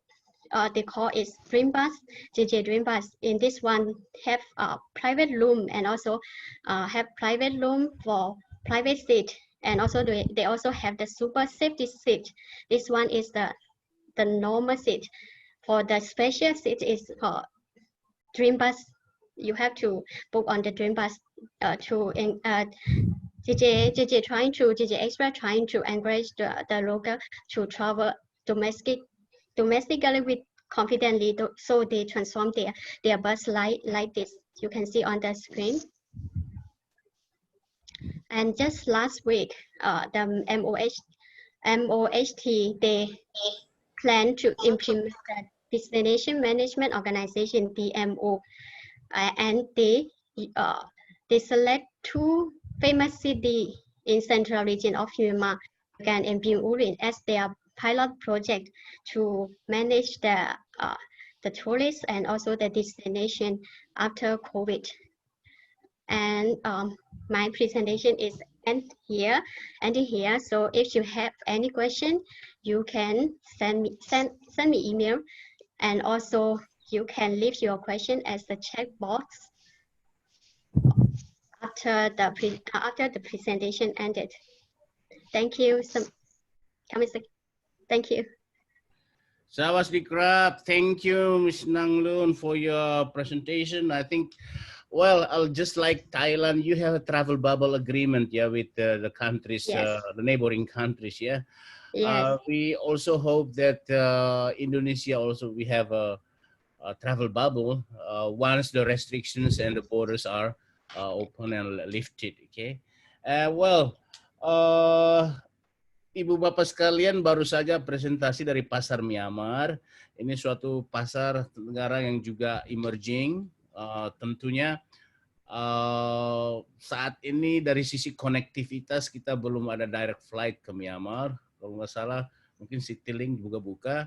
they call it Dream Bus, JJ Dream Bus. In this one have a private room and also have private room for private seat, and also they also have the super safety seat. This one is the normal seat. For the special seat is Dream Bus. You have to book on the Dream Bus JJ Express trying to encourage the local to travel domestically with confidently, so they transform their bus like this. You can see on the screen. And just last week, the MOHT, they plan to implement the Destination Management Organization, DMO, and they select 2 famous cities in central region of Myanmar, Gan and Binh Urin, as their pilot project to manage the tourists and also the destination after COVID. And my presentation is ending here. So if you have any question, you can send me email, and also you can leave your question as the chat box after the presentation ended. Thank you. Thank you. Sawadee-krap. Thank you, Ms. Nanglun, for your presentation. I think, well, I'll just like Thailand, you have a travel bubble agreement, yeah, with the countries, Yes. the neighboring countries, yeah. Yes. We also hope that Indonesia also we have a travel bubble once the restrictions and the borders are open and lifted. Okay. Well, Ibu Bapak sekalian, baru saja presentasi dari pasar Myanmar. Ini suatu pasar negara yang juga emerging. Tentunya saat ini dari sisi konektivitas kita belum ada direct flight ke Myanmar. Kalau nggak salah, mungkin Citylink juga buka.